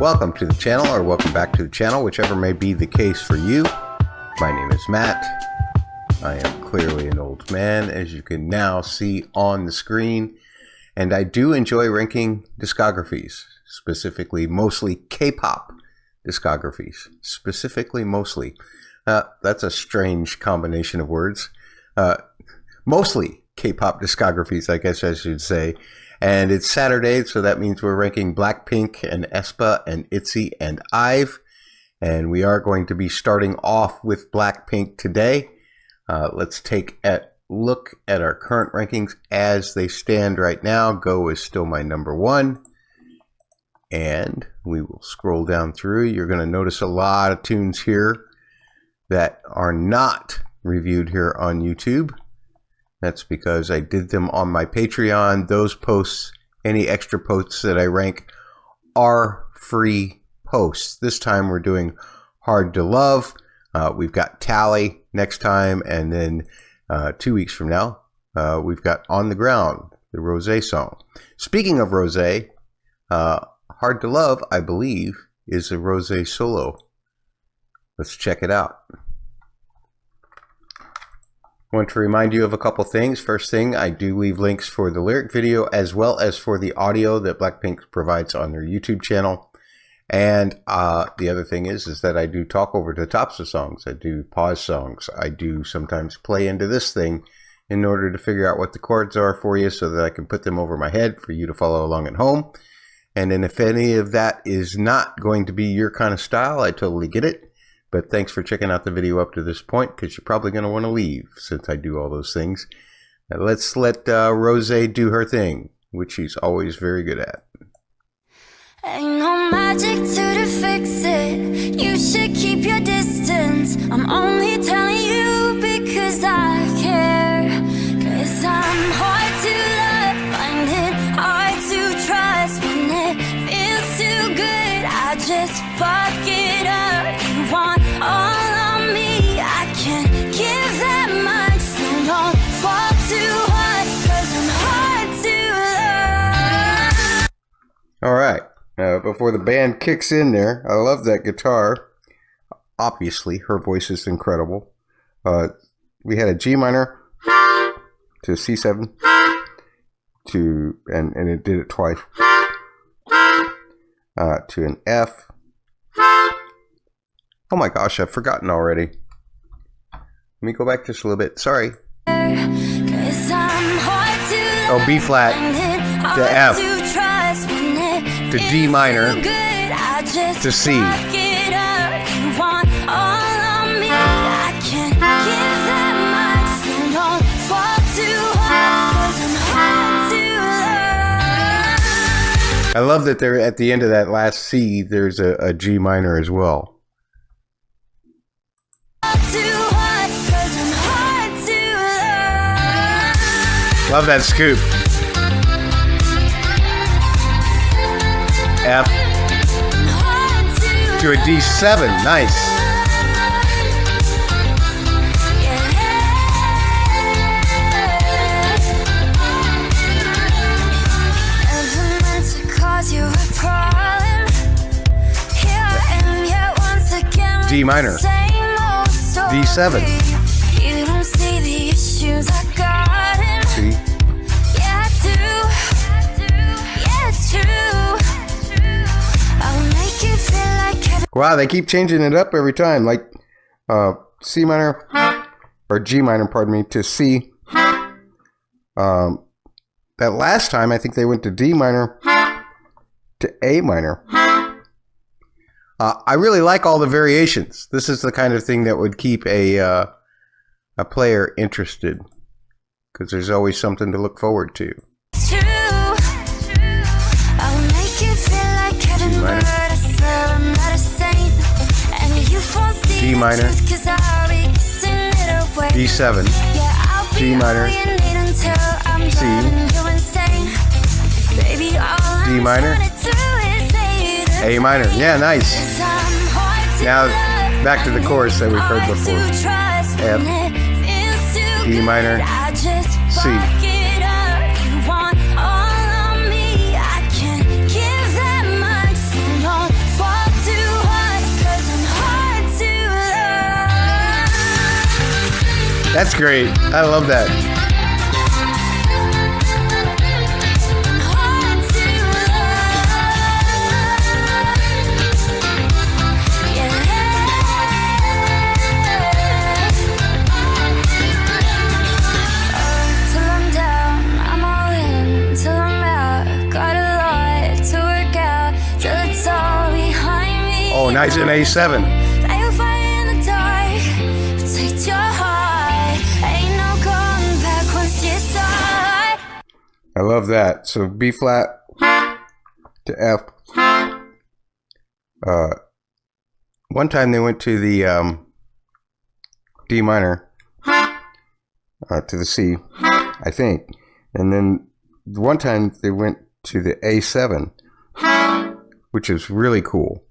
Welcome to the channel, or welcome back to the channel, whichever may be the case for you. My name is Matt. I am clearly an old man, as you can now see on the screen, and I do enjoy ranking discographies, specifically mostly K-pop discographies, specifically mostly. That's a strange combination of words. Mostly K-pop discographies, I guess I should say. And it's Saturday, so that means we're ranking BLACKPINK and aespa and ITZY and IVE. And we are going to be starting off with BLACKPINK today. Let's take a look at our current rankings as they stand right now. Go is still my number one. And we will scroll down through. You're going to notice a lot of tunes here that are not reviewed here on YouTube. That's because I did them on my Patreon. Those posts, any extra posts that I rank, are free posts. This time we're doing Hard to Love. We've got Tally next time, and then 2 weeks from now, we've got On the Ground, the Rosé song. Speaking of Rosé, Hard to Love, I believe, is a Rosé solo. Let's check it out. I want to remind you of a couple things. First thing, I do leave links for the lyric video as well as for the audio that BLACKPINK provides on their YouTube channel. And the other thing is that I do talk over the tops of songs. I do pause songs. I do sometimes play into this thing in order to figure out what the chords are for you so that I can put them over my head for you to follow along at home. And then if any of that is not going to be your kind of style, I totally get it. But thanks for checking out the video up to this point, because you're probably going to want to leave since I do all those things. Now let's let Rosé do her thing, which she's always very good at. Ain't no magic to fix it. You should keep your distance. I'm only telling you because I care. Cause I'm hard to love, find it hard to trust. When it feels too good, I just fuck it up. You want all of me, I can't give that much. So don't fall too hard, cause I'm hard to love. Alright, before the band kicks in there, I love that guitar. Obviously, her voice is incredible. We had a G minor to C7 to, and it did it twice, to an F. Oh my gosh, I've forgotten already. Let me go back just a little bit. Sorry. Oh, B flat to F to D minor to C. I love that there at the end of that last C, there's a G minor as well. Love that scoop. F to a D7. Nice. D minor. D7. You don't see the issues I got in. See? Yeah, I do. Yeah, it's true. I'll make you feel like heaven. Wow, they keep changing it up every time. Like C minor, or G minor, pardon me, to C. That last time, I think they went to D minor to A minor. I really like all the variations. This is the kind of thing that would keep a player interested, because there's always something to look forward to. It's true. I'll make you feel like heaven, but I swear I'm not a saint. And you won't see D minor, the truth 'cause I'll be kissing it away. D7, Yeah, I'll be G minor, all you need until I'm C, driving you insane. Baby, all D I'm minor, trying to do is say the A minor. Yeah, nice. things I'm hard to Now love. back to the chorus that we've heard Hard before. to trust F, when it feels too D minor, good. I just C. fuck it up. You want all of me, I can't give that much. So don't That's great. I love that. Oh, nice in A7. I love that. So B flat to F. One time they went to the D minor to the C, I think, and then one time they went to the A7, which is really cool.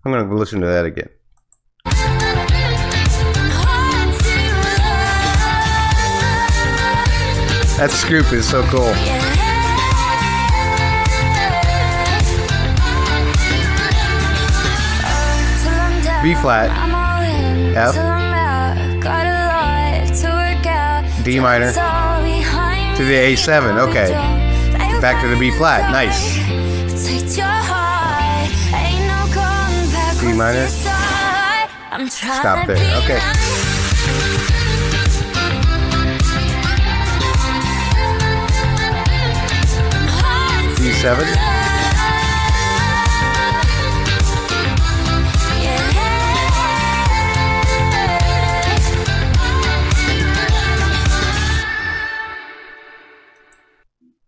I'm going to listen to that again. That scoop is so cool. B flat, F, D minor, to the A7. Okay, back to the B flat. Nice. D minor. Stop there. Okay. D7.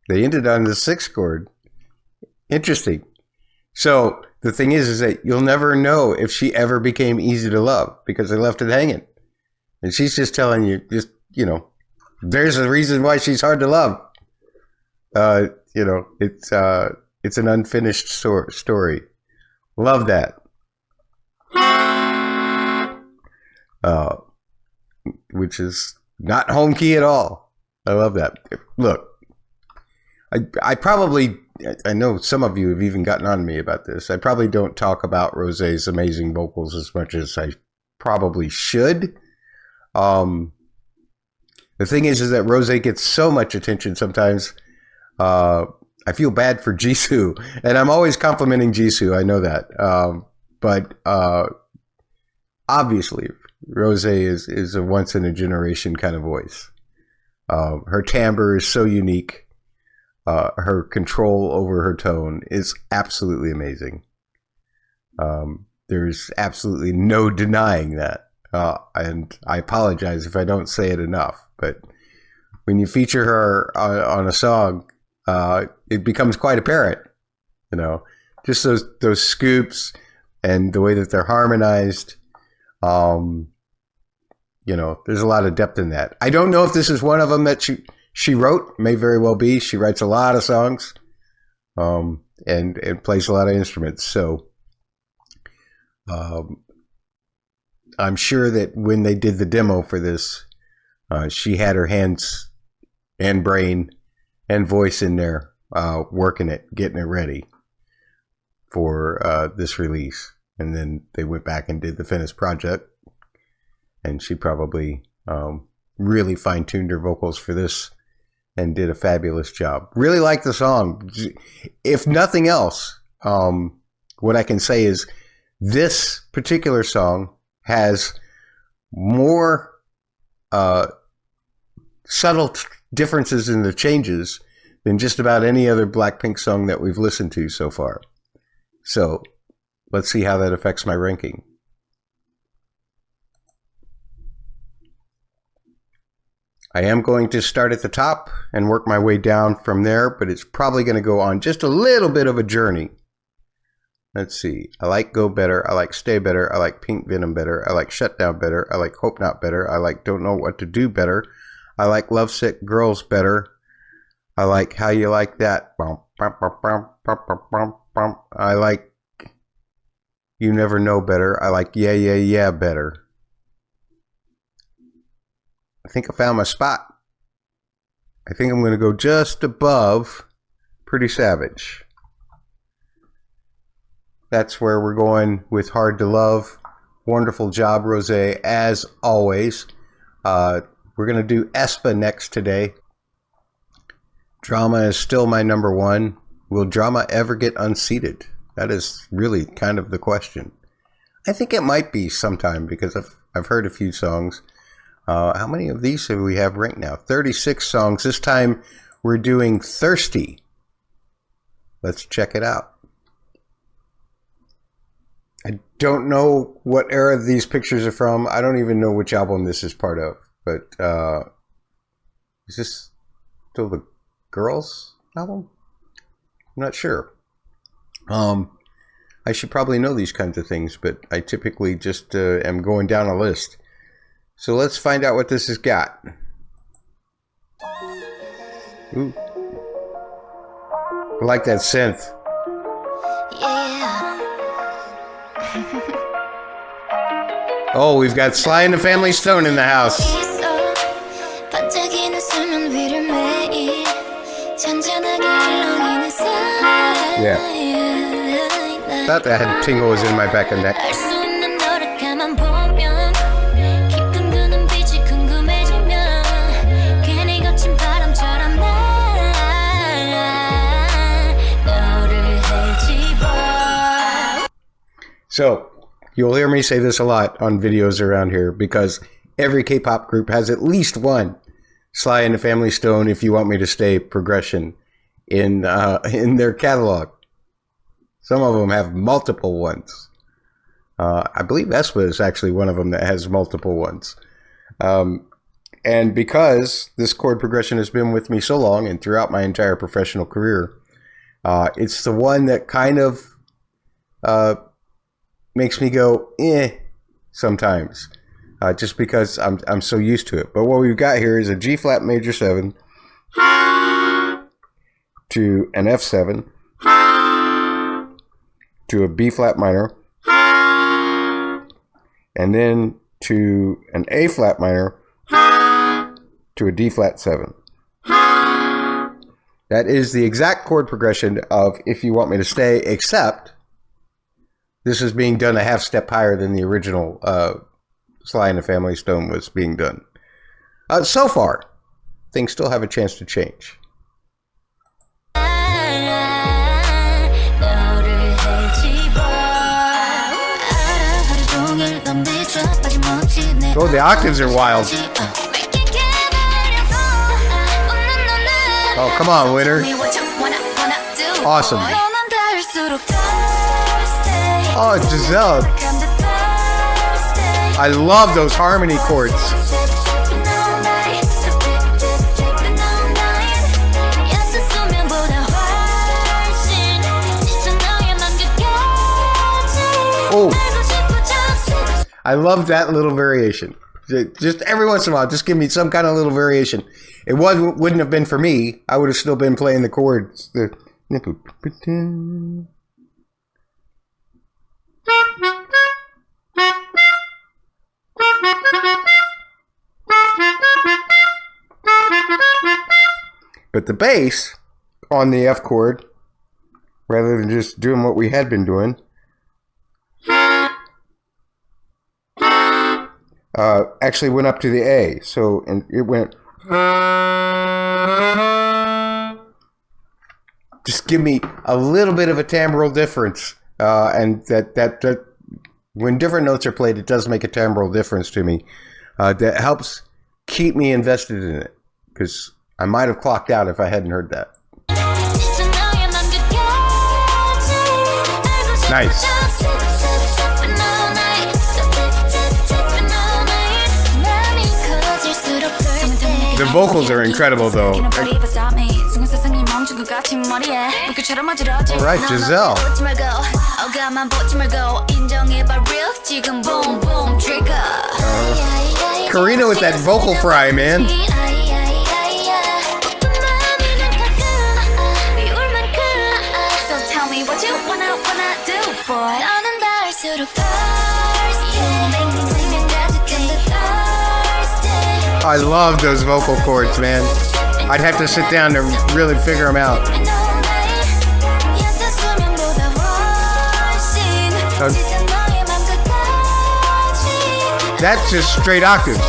They ended on the 6th chord. Interesting. So the thing is that you'll never know if she ever became easy to love because they left it hanging. And she's just telling you, there's a reason why she's hard to love. It's an unfinished story. Love that. Which is not home key at all. I love that. Look, I know some of you have even gotten on me about this. I probably don't talk about Rosé's amazing vocals as much as I probably should. The thing is that Rosé gets so much attention sometimes. I feel bad for Jisoo, and I'm always complimenting Jisoo. I know that. But obviously, Rosé is a once-in-a-generation kind of voice. Her timbre is so unique. Her control over her tone is absolutely amazing. There's absolutely no denying that. And I apologize if I don't say it enough. But when you feature her on a song, it becomes quite apparent. Just those scoops and the way that they're harmonized. There's a lot of depth in that. I don't know if this is one of them that she wrote. May very well be. She writes a lot of songs, and plays a lot of instruments. So I'm sure that when they did the demo for this, she had her hands and brain and voice in there, working it, getting it ready for this release. And then they went back and did the finished project, and she probably really fine-tuned her vocals for this and did a fabulous job. Really like the song. If nothing else, what I can say is this particular song has more subtle differences in the changes than just about any other BLACKPINK song that we've listened to so far. So let's see how that affects my ranking. I am going to start at the top and work my way down from there, but it's probably going to go on just a little bit of a journey. Let's see. I like Go better. I like Stay better. I like Pink Venom better. I like Shutdown better. I like Hope Not better. I like Don't Know What to Do better. I like Lovesick Girls better. I like How You Like That. I like You Never Know better. I like Yeah, Yeah, Yeah better. I think I found my spot. I think I'm going to go just above Pretty Savage. That's where we're going with Hard to Love. Wonderful job, Rosé, as always. We're going to do aespa next today. Drama is still my number one. Will drama ever get unseated? That is really kind of the question. I think it might be sometime because I've heard a few songs. How many of these do we have right now? 36 songs. This time we're doing Thirsty. Let's check it out. I don't know what era these pictures are from. I don't even know which album this is part of. But is this still the Girls album? I'm not sure. I should probably know these kinds of things, but I typically just am going down a list. So let's find out what this has got. Ooh. I like that synth. Yeah. Oh, we've got Sly and the Family Stone in the house. Yeah. Thought that had tingles in my back and neck. So, you'll hear me say this a lot on videos around here because every K-pop group has at least one Sly and the Family Stone, If You Want Me to Stay progression in their catalog. Some of them have multiple ones. I believe aespa is actually one of them that has multiple ones. And because this chord progression has been with me so long and throughout my entire professional career, it's the one that kind of makes me go, sometimes. Just because I'm so used to it. But what we've got here is a G flat major 7 to an F7 to a B flat minor and then to an A flat minor to a D flat 7. That is the exact chord progression of If You Want Me to Stay, except this is being done a half step higher than the original Sly and the Family Stone was being done. So far, things still have a chance to change. Oh, the octaves are wild. Oh, come on, winner. Awesome. Oh, Giselle. I love those harmony chords. Oh, I love that little variation. Just every once in a while, just give me some kind of little variation. It wouldn't have been for me. I would have still been playing the chords. But the bass on the F chord, rather than just doing what we had been doing, actually went up to the A. So and it went. Just give me a little bit of a timbral difference, and that when different notes are played, it does make a timbral difference to me. That helps keep me invested in it, because I might have clocked out if I hadn't heard that. Nice. The vocals are incredible, though. All right, Giselle. Karina with that vocal fry, man. I love those vocal chords, man. I'd have to sit down to really figure them out. That's just straight octaves.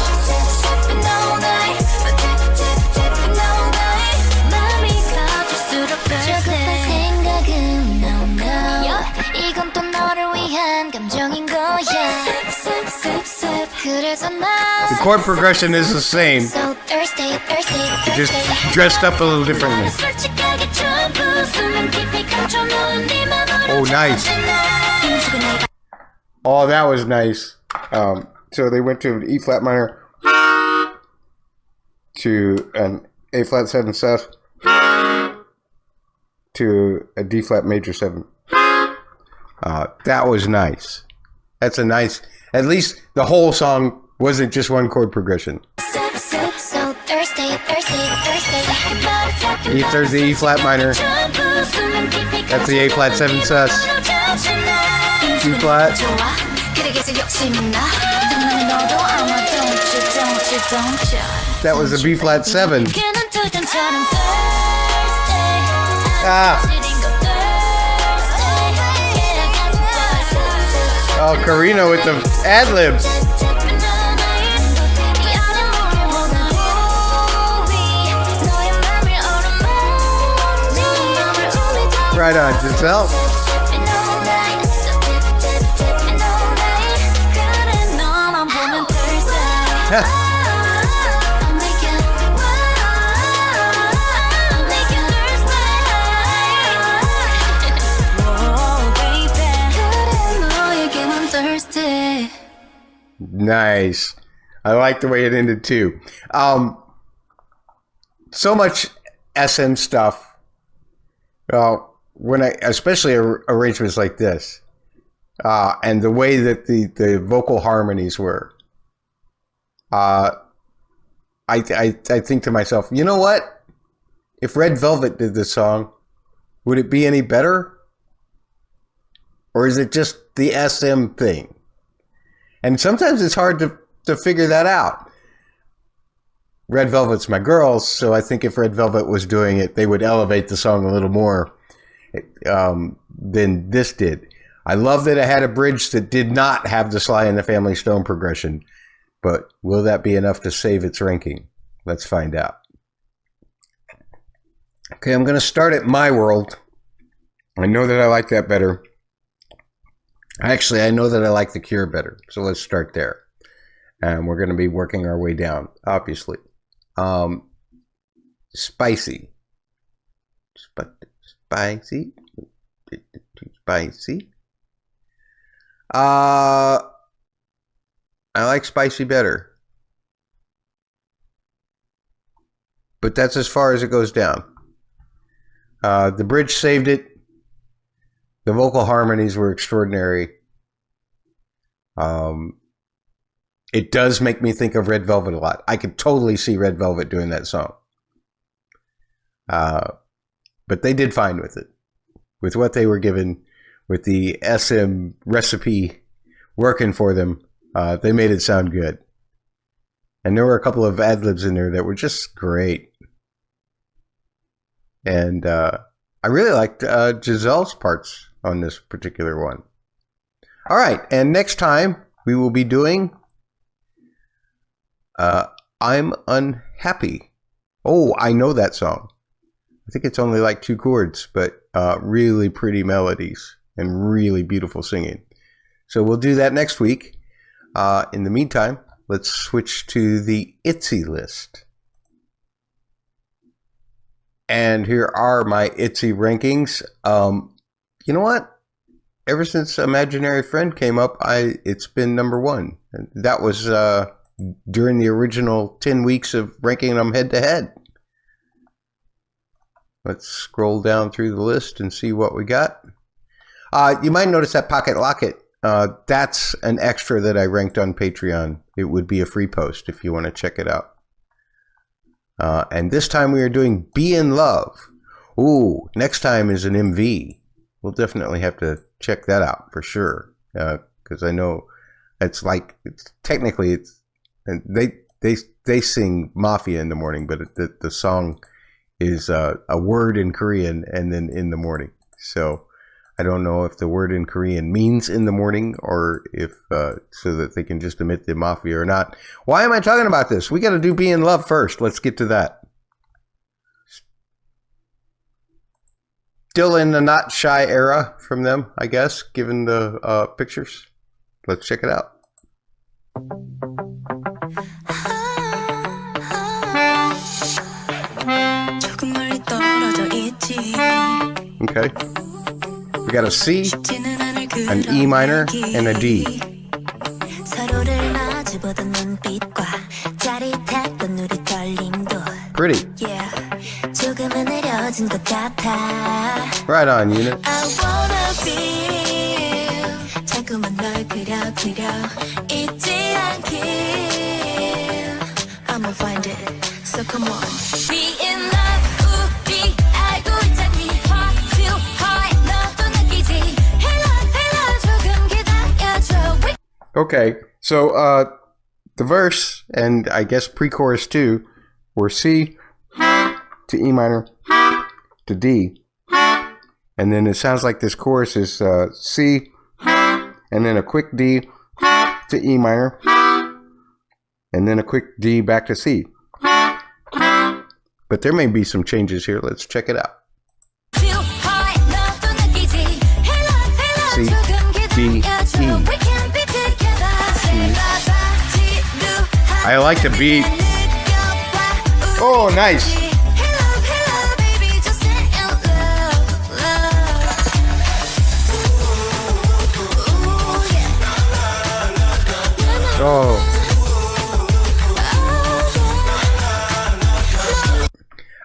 The chord progression is the same. It just dressed up a little differently. Oh, nice. Oh, that was nice. So they went to an E flat minor to an A flat 7 sus to a D flat major 7. That was nice. That's a nice. At least the whole song wasn't just one chord progression. E Thursday, E flat minor. That's the A flat 7 sus. G flat. That was a B flat 7. Oh, Karina with the ad-libs. Right on, Giselle. Nice. I like the way it ended too. So much SM stuff. Especially arrangements like this, and the way that the vocal harmonies were. I think to myself, you know what? If Red Velvet did this song, would it be any better? Or is it just the SM thing? And sometimes it's hard to figure that out. Red Velvet's my girls, so I think if Red Velvet was doing it, they would elevate the song a little more than this did. I love that it had a bridge that did not have the Sly and the Family Stone progression, but will that be enough to save its ranking? Let's find out. Okay, I'm going to start at My World. I know that I like that better. Actually, I know that I like The Cure better, so let's start there. And we're going to be working our way down, obviously. Spicy. Spicy. I like Spicy better. But that's as far as it goes down. The bridge saved it. The vocal harmonies were extraordinary. It does make me think of Red Velvet a lot. I could totally see Red Velvet doing that song. But they did fine with it. With what they were given, with the SM recipe working for them, they made it sound good. And there were a couple of ad-libs in there that were just great. And I really liked Giselle's parts on this particular one. All right, and next time we will be doing I'm Unhappy. Oh, I know that song. I think it's only like 2 chords, but really pretty melodies and really beautiful singing. So we'll do that next week. In the meantime, let's switch to the ITZY list. And here are my ITZY rankings. You know what? Ever since Imaginary Friend came up, it's been number 1. And that was during the original 10 weeks of ranking them head to head. Let's scroll down through the list and see what we got. You might notice that Pocket Locket. That's an extra that I ranked on Patreon. It would be a free post if you want to check it out. And this time we are doing Be in Love. Ooh, next time is an MV. We'll definitely have to check that out for sure. Because I know technically they sing Mafia in the morning, but the song is a word in Korean and then in the morning. So I don't know if the word in Korean means in the morning or if so that they can just omit the Mafia or not. Why am I talking about this? We got to do Be in Love first. Let's get to that. Still in the not shy era from them, I guess, given the pictures. Let's check it out. Okay. We got a C, an E minor, and a D. Pretty. Right on, unit. I'ma find it, so come on. Be in love, 우리 알고 있잖니. Heart feel high, 너도 느끼지. Hello, 조금 기다려줘. Okay, so the verse and I guess pre-chorus too were C to E minor to D, and then it sounds like this chorus is C and then a quick D to E minor and then a quick D back to C. But there may be some changes here. Let's check it out. C, D, E. I like the beat. Oh, nice. Oh.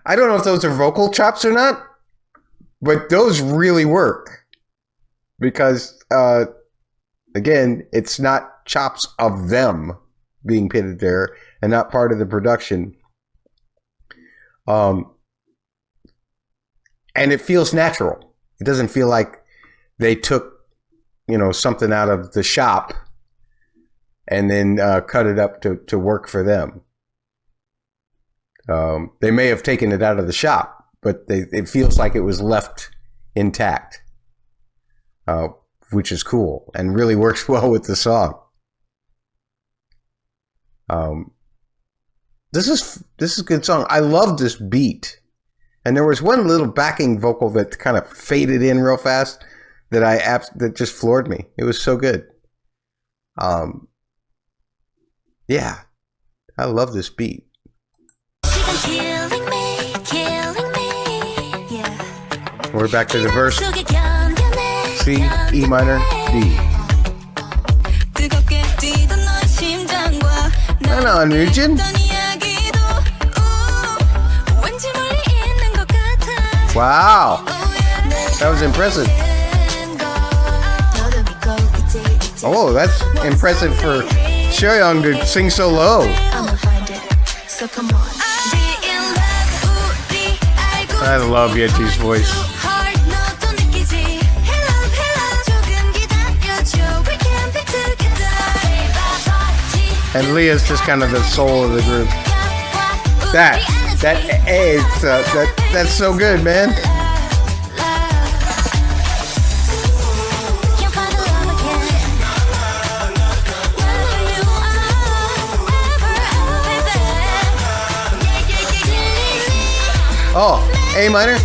I don't know if those are vocal chops or not, but those really work. Because, again, it's not chops of them being pitted there and not part of the production. And it feels natural. It doesn't feel like they took, you know, something out of the shop and then cut it up to work for them. They may have taken it out of the shop, but it feels like it was left intact, which is cool and really works well with the song. This is a good song. I love this beat, and there was one little backing vocal that kind of faded in real fast that just floored me. It was so good. Yeah, I love this beat. We're back to the verse. C, E minor, D. Right on, Nugent. Wow, that was impressive. Oh, that's impressive for Shoyoung to sing so low. I love Yeji's voice. And Leah's just kind of the soul of the group. That's so good, man. Oh, A minor?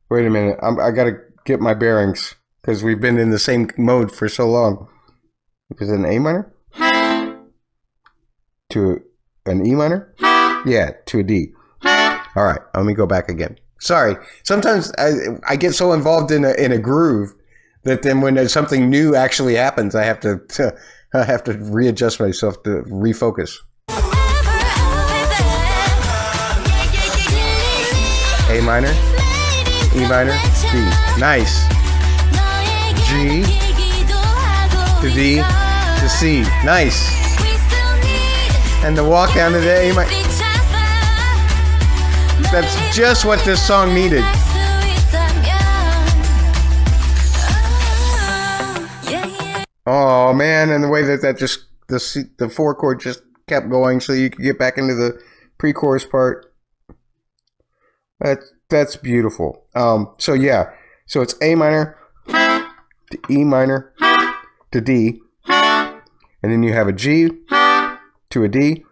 Wait a minute. I gotta get my bearings because we've been in the same mode for so long. Is it an A minor? To an E minor? Yeah, to a D. All right, let me go back again. Sorry. Sometimes I get so involved in a groove that then when something new actually happens, I have to readjust myself to refocus. A minor, E minor, D. Nice. G to D to C. Nice. And the walk down to the A minor. That's just what this song needed. Oh man, and the way that just the 4 chord just kept going so you could get back into the pre-chorus part. That's beautiful. So yeah, so it's A minor to E minor to D, and then you have a G to a D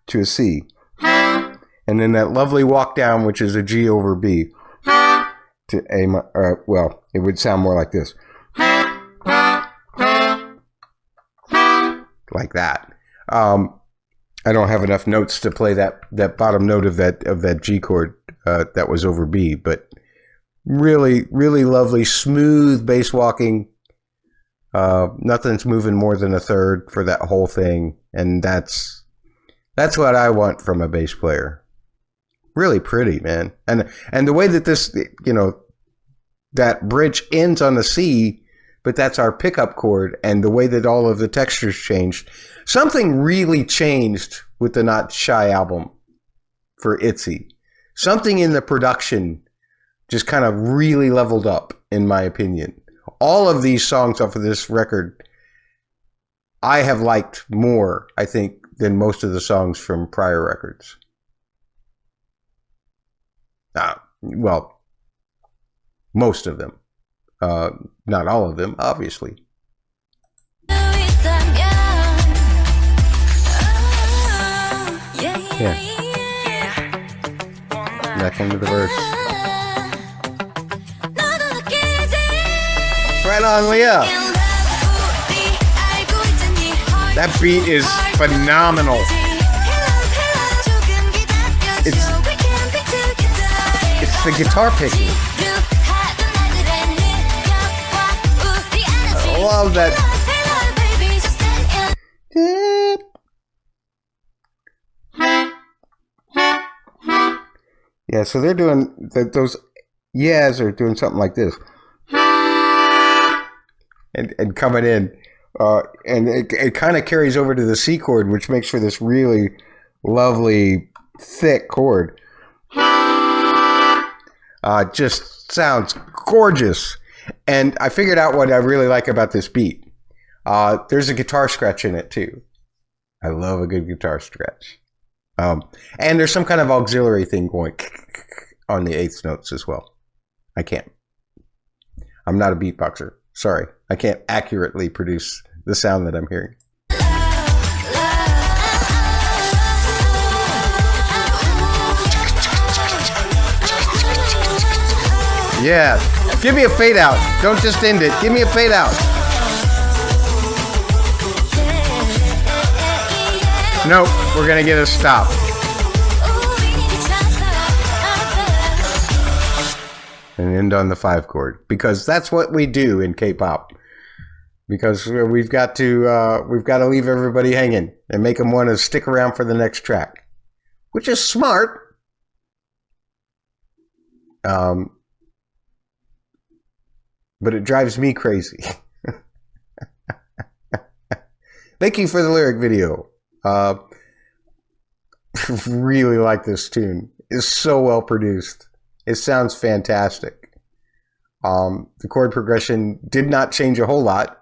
to a C, and then that lovely walk down, which is a G over B to A minor. Well, it would sound more like this, like that. I don't have enough notes to play that bottom note of that G chord that was over B, but really, really lovely, smooth bass walking. Nothing's moving more than a third for that whole thing, and that's what I want from a bass player. Really pretty, man. And the way that this, that bridge ends on the C, but that's our pickup chord, and the way that all of the textures changed. Something really changed with the Not Shy album for ITZY. Something in the production just kind of really leveled up, in my opinion. All of these songs off of this record, I have liked more, I think, than most of the songs from prior records. Well, most of them. Not all of them, obviously. Yeah. Back into the verse. Right on, Leah. That beat is phenomenal. It's the guitar picking. I love that. Yeah, so they're doing those yeahs are doing something like this, and coming in, and it kind of carries over to the C chord, which makes for this really lovely thick chord. Just sounds gorgeous. And I figured out what I really like about this beat. There's a guitar scratch in it too. I love a good guitar scratch. And there's some kind of auxiliary thing going on the eighth notes as well. I'm not a beatboxer. Sorry. I can't accurately produce the sound that I'm hearing. Yeah. Give me a fade out. Don't just end it. Give me a fade out. Nope. We're going to get a stop. And end on the 5 chord, because that's what we do in K-pop. Because we've got to leave everybody hanging and make them want to stick around for the next track, which is smart. But it drives me crazy. Thank you for the lyric video. Really like this tune. It's so well produced. It sounds fantastic. The chord progression did not change a whole lot,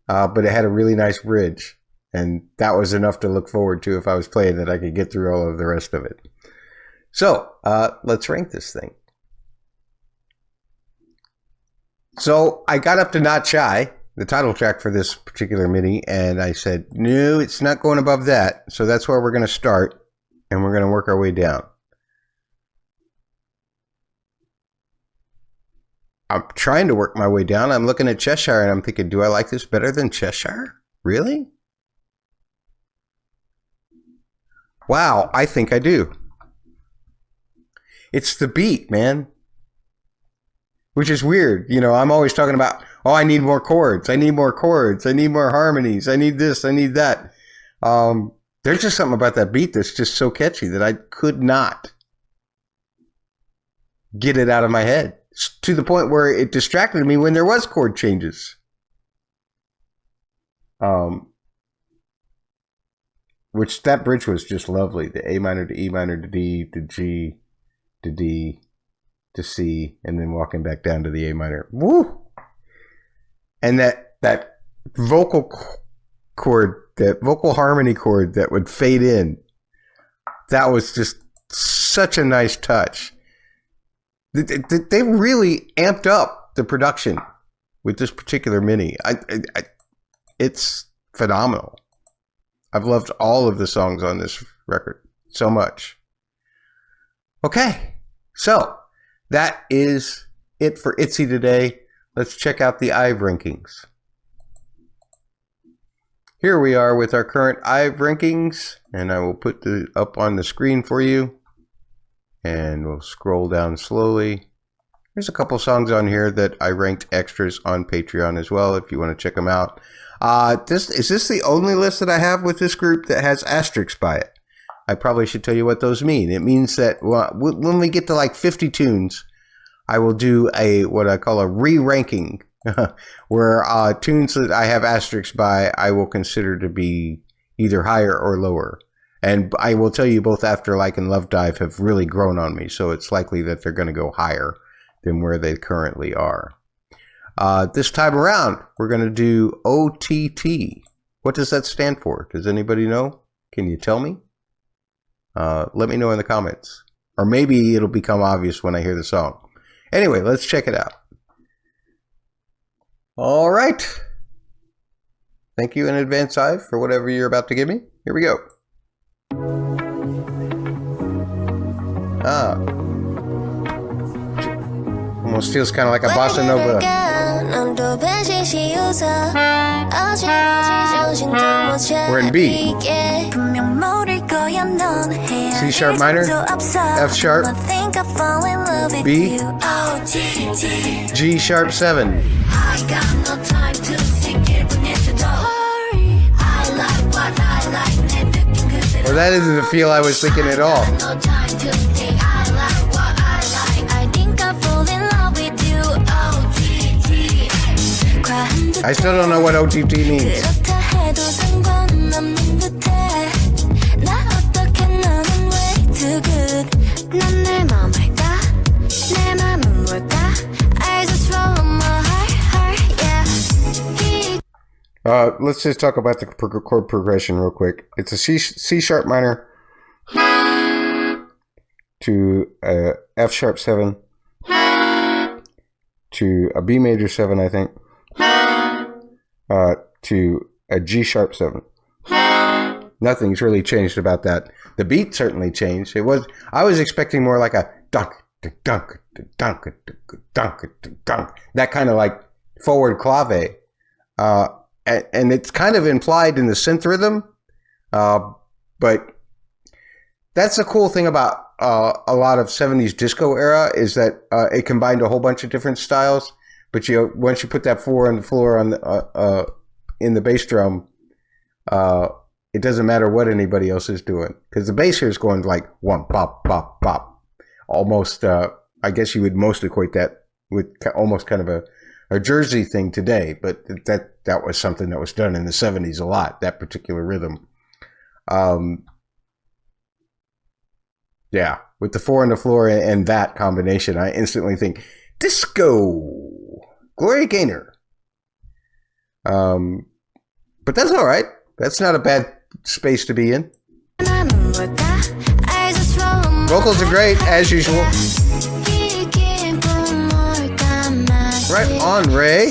but it had a really nice bridge. And that was enough to look forward to if I was playing it. I could get through all of the rest of it. So let's rank this thing. So I got up to Not Shy, the title track for this particular mini, and I said, no, it's not going above that. So that's where we're going to start, and we're going to work our way down. I'm trying to work my way down. I'm looking at Cheshire, and I'm thinking, do I like this better than Cheshire? Really? Wow, I think I do. It's the beat, man. Which is weird. I'm always talking about, I need more chords. I need more chords. I need more harmonies. I need this. I need that. There's just something about that beat that's just so catchy that I could not get it out of my head, to the point where it distracted me when there was chord changes. Which that bridge was just lovely. The A minor to E minor to D to G to D to C, and then walking back down to the A minor. Woo! And that vocal chord, that vocal harmony chord that would fade in, that was just such a nice touch. They really amped up the production with this particular mini. It's phenomenal. I've loved all of the songs on this record so much. Okay, so that is it for ITZY today. Let's check out the IVE rankings. here we are with our current IVE rankings, and I will put the up on the screen for you, and we'll scroll down slowly. There's a couple songs on here that I ranked extras on Patreon as well, if you want to check them out. Is this the only list that I have with this group that has asterisks by it? I probably should tell you what those mean. It means that when we get to like 50 tunes, I will do what I call a re-ranking, where tunes that I have asterisks by, I will consider to be either higher or lower. And I will tell you, both After Like and Love Dive have really grown on me, so it's likely that they're going to go higher than where they currently are. This time around, we're going to do OTT. What does that stand for? Does anybody know? Can you tell me? Let me know in the comments. Or maybe it'll become obvious when I hear the song. Anyway, let's check it out. All right. Thank you in advance, IVE, for whatever you're about to give me. Here we go. Almost feels kind of like a bossa nova. We're in B. C sharp minor, F sharp, B, G sharp 7. Well, that isn't the feel I was thinking at all. I still don't know what OTT means. Let's just talk about the chord progression real quick. It's a C sharp minor to a F sharp 7 to a B major 7, I think, to a G sharp 7. Nothing's really changed about that. The beat certainly changed. I was expecting more like a dunk, dunk, dunk, dunk, dunk, that kind of like forward clave. And it's kind of implied in the synth rhythm, but that's the cool thing about a lot of 70s disco era, is that it combined a whole bunch of different styles. But once you put that 4 on the floor on in the bass drum, it doesn't matter what anybody else is doing, because the bass here is going like one pop pop pop. Almost, I guess you would most equate that with almost kind of a Jersey thing today, but that was something that was done in the 70s a lot, that particular rhythm. Yeah, with the 4 on the floor and that combination, I instantly think disco, Gloria Gaynor. But that's all right. That's not a bad space to be in. Vocals are great, as usual. Right on, Ray.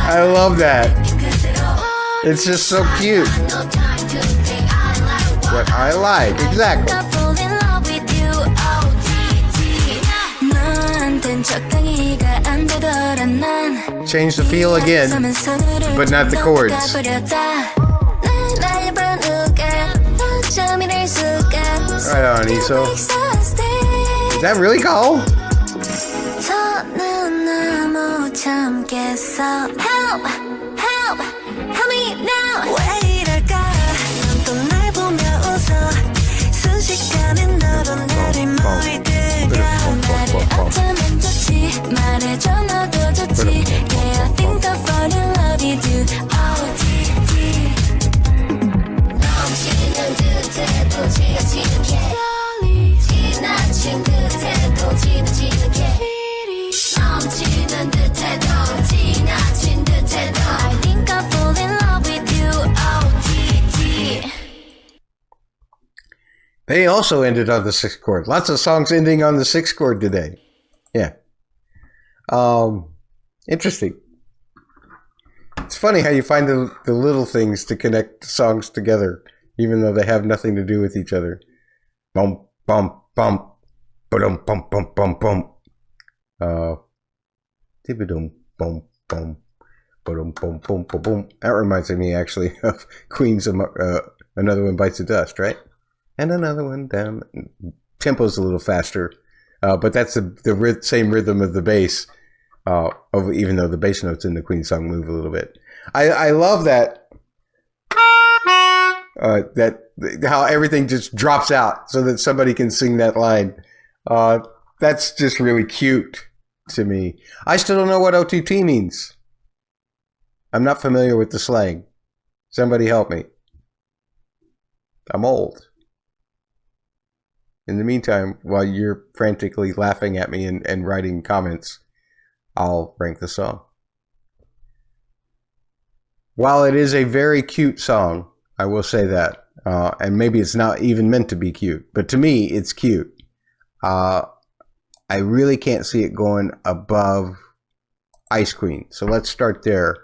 I love that. It's just so cute. What I like, exactly. Change the feel again, but not the chords. Right on, Iso. Is that really Cole? Help! Help! Help me now! I think I'll fall in love with you. They also ended on the 6th chord. Lots of songs ending on the 6th chord today. Yeah. Interesting. It's funny how you find the little things to connect songs together, even though they have nothing to do with each other. Bum, bum, bum, ba-dum, bum, bum, bum, bum. Tibidum, bum, bum, ba-dum, bum, bum, bum, bum. That reminds me, actually, of Queen's Another One Bites the Dust, right? And another one down. Tempo's a little faster, but that's the same rhythm of the bass. Even though the bass notes in the Queen song move a little bit. I love that how everything just drops out so that somebody can sing that line. That's just really cute to me. I still don't know what OTT means. I'm not familiar with the slang. Somebody help me. I'm old. In the meantime, while you're frantically laughing at me and writing comments, I'll rank the song. While it is a very cute song, I will say that, and maybe it's not even meant to be cute, but to me, it's cute. I really can't see it going above Ice Queen. So let's start there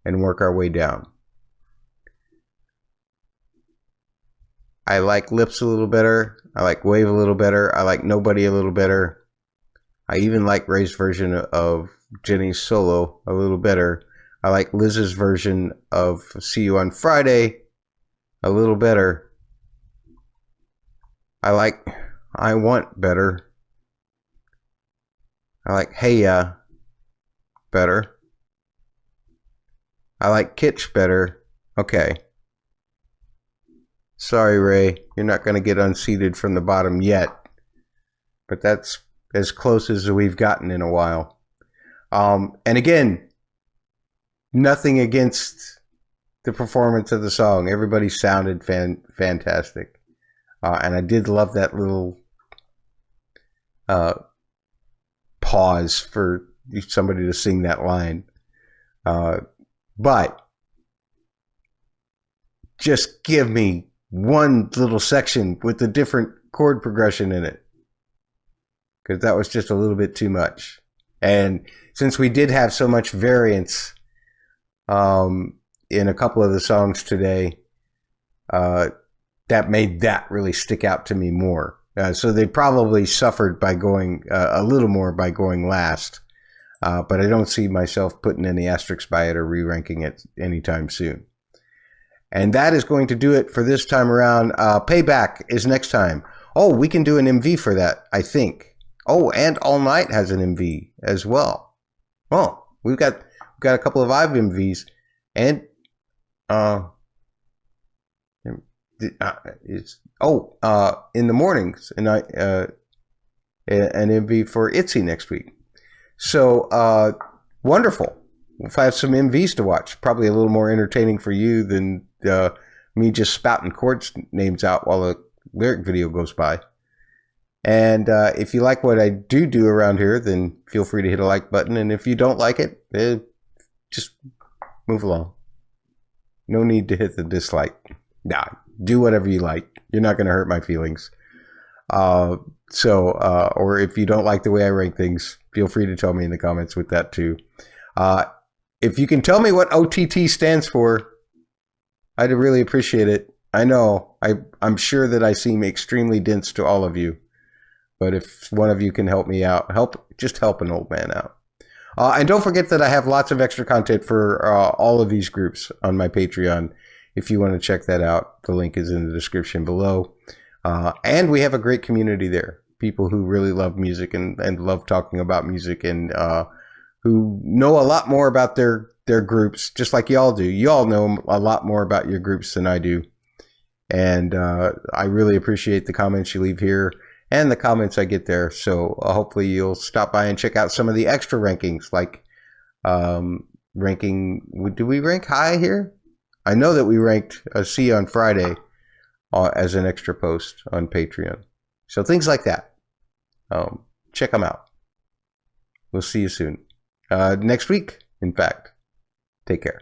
and work our way down. I like Lips a little better. I like Wave a little better. I like Nobody a little better. I even like Ray's version of Jenny's solo a little better. I like Liz's version of See You on Friday a little better. I like I Want better. I like Hey Ya better. I like Kitsch better. Okay. Sorry, Ray. You're not going to get unseated from the bottom yet. But that's as close as we've gotten in a while. And again, nothing against the performance of the song. Everybody sounded fantastic. And I did love that little pause for somebody to sing that line. But just give me one little section with a different chord progression in it, because that was just a little bit too much. And since we did have so much variance in a couple of the songs today, that made that really stick out to me more. So they probably suffered by going a little more by going last, but I don't see myself putting any asterisks by it or re-ranking it anytime soon. And that is going to do it for this time around. Payback is next time. Oh, we can do an MV for that, I think. Oh, and All Night has an MV as well. Well, we've got a couple of IVE MVs, and in the mornings, and an MV for ITZY next week. So wonderful. We'll have some MVs to watch. Probably a little more entertaining for you than me just spouting chords names out while a lyric video goes by. And if you like what I do around here, then feel free to hit a like button. And if you don't like it, just move along. No need to hit the dislike. Nah, do whatever you like. You're not going to hurt my feelings. Or if you don't like the way I rank things, feel free to tell me in the comments with that too. If you can tell me what OTT stands for, I'd really appreciate it. I know, I'm sure that I seem extremely dense to all of you. But if one of you can help me out, just help an old man out. And don't forget that I have lots of extra content for all of these groups on my Patreon. If you want to check that out, the link is in the description below. And we have a great community there. People who really love music and love talking about music, and who know a lot more about their groups, just like y'all do. Y'all know a lot more about your groups than I do. And I really appreciate the comments you leave here and the comments I get there. So hopefully you'll stop by and check out some of the extra rankings, like ranking. Do we rank high here? I know that we ranked a C on Friday as an extra post on Patreon. So things like that. Check them out. We'll see you soon. Next week, in fact. Take care.